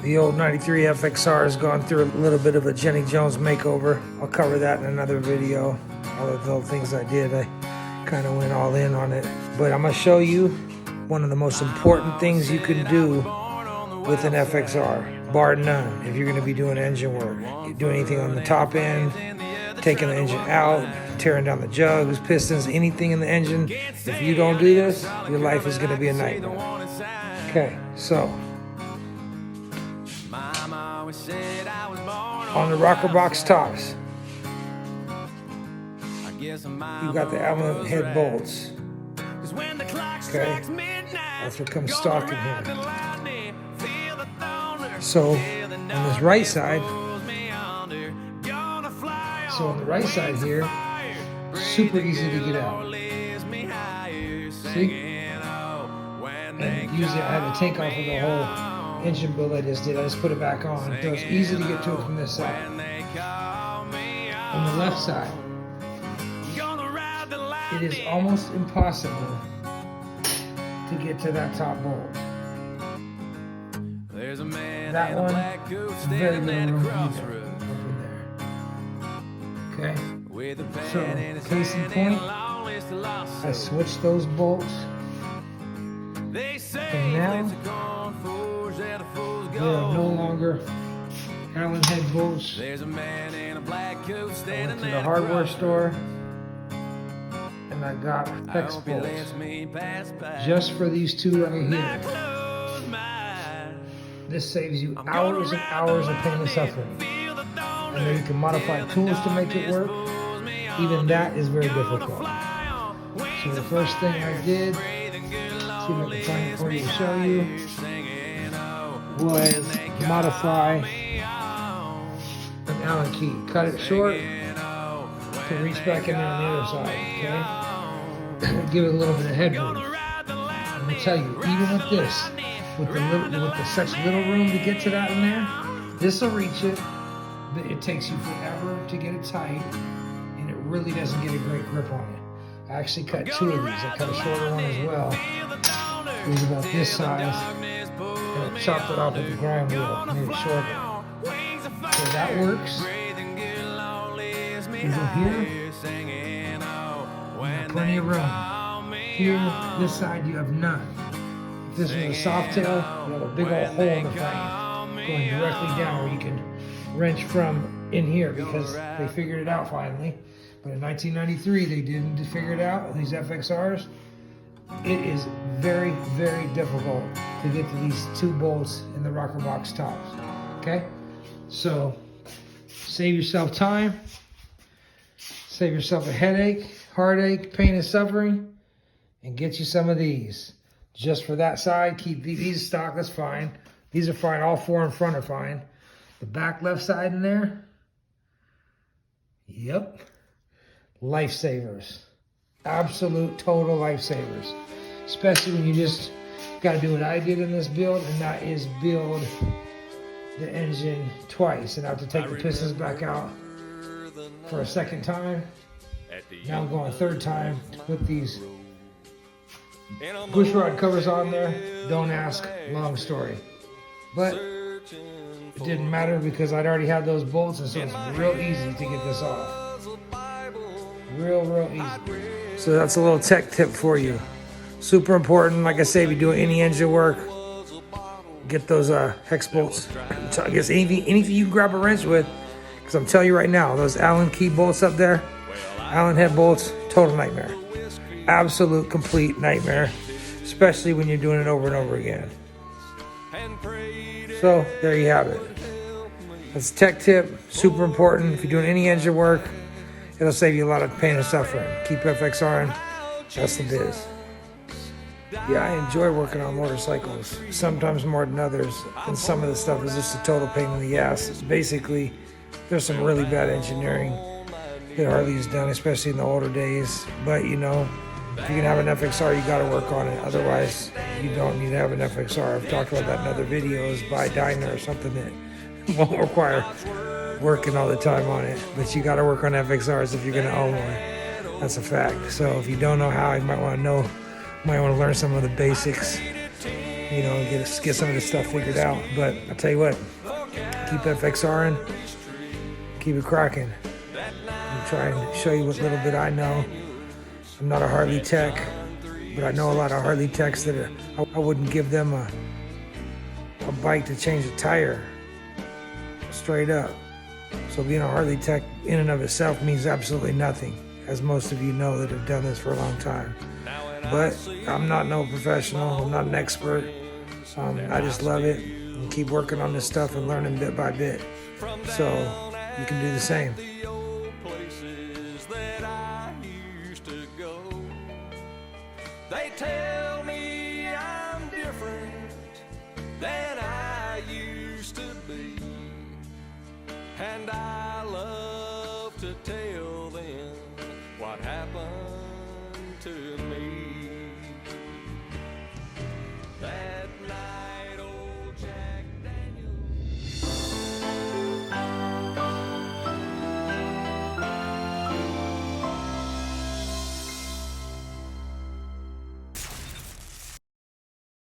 The old 93 FXR has gone through a little bit of a Jenny Jones makeover. I'll cover that in another video. All the little things I did, I kind of went all in on it. But I'm going to show you one of the most important things you can do with an FXR, bar none, if you're going to be doing engine work. You do anything on the top end, taking the engine out, tearing down the jugs, pistons, anything in the engine. If you don't do this, your life is going to be a nightmare. Okay, so on the rocker box tops, you got the Allen head bolts. Okay, that's what comes stock in here. So on this right side, on the right side here, super easy to get out. See? And usually I had to take off of the whole engine build I just did. I just put it back on. So it's easy to get to it from this side. On the left side, it is almost impossible to get to that top bolt. That one, very little room either. Okay, so case in point, I switched those bolts, and now they are no longer Allen head bolts. I went to the hardware store and I got hex bolts just for these two right here. This saves you hours and hours of pain and suffering. And then you can modify tools to make it work. Even that is very difficult. So the first thing I did, see if I can find it for you to show you, was modify an Allen key. Cut it short to reach back in there on the other side, okay? Give it a little bit of headroom. I'm gonna tell you, even with this, with such little room to get to that in there, this will reach it. But it takes you forever to get it tight, and it really doesn't get a great grip on it. I actually cut two of these. I cut a shorter one as well. It was about this size, and I chopped it off with the grind wheel, made it shorter. So that works. You go here, you have plenty of room. Here, this side, you have none. If this was a soft tail, you have a big old hole in the frame going directly down where you can wrench from in here, because they figured it out finally. But in 1993 they didn't figure it out. These FXRs, it is very, very difficult to get to these two bolts in the rocker box tops. Okay, so save yourself time, save yourself a headache, heartache, pain and suffering, and get you some of these just for that side. Keep these stock, that's fine. These are fine. All four in front are fine. The back left side in there, yep, lifesavers. Absolute total lifesavers. Especially when you just got to do what I did in this build, and that is build the engine twice. And I have to take the pistons back out for a second time. Now I'm going a third time to put these bushrod covers on there. Don't ask, long story. But it didn't matter because I'd already had those bolts, and so it's real easy to get this off. Real easy. So that's a little tech tip for you. Super important. Like I say, if you're doing any engine work, get those hex bolts. I guess anything you can grab a wrench with, because I'm telling you right now, those Allen key bolts up there, Allen head bolts, total nightmare. Absolute, complete nightmare, especially when you're doing it over and over again. So there you have it. That's a tech tip, super important. If you're doing any engine work, it'll save you a lot of pain and suffering. Keep FXR'N, that's the biz. Yeah, I enjoy working on motorcycles, sometimes more than others, and some of the stuff is just a total pain in the ass. Basically, there's some really bad engineering that Harley's done, especially in the older days, but you know, if you can have an FXR, you got to work on it. Otherwise, you don't need to have an FXR. I've talked about that in other videos. Buy a Dyna or something that won't require working all the time on it. But you got to work on FXRs if you're going to own one. That's a fact. So if you don't know how, you might want to learn some of the basics you know, get some of this stuff figured out. But I tell you what, keep FXR'N, keep it cracking. I'm trying to show you what little bit I know. I'm not a Harley tech, but I know a lot of Harley techs that I wouldn't give them a bike to change a tire, straight up. So being a Harley tech in and of itself means absolutely nothing, as most of you know that have done this for a long time. But I'm not no professional, I'm not an expert. I just love it and keep working on this stuff and learning bit by bit. So you can do the same. They tell me I'm different than I used to be, and I love to tell them what happened to me.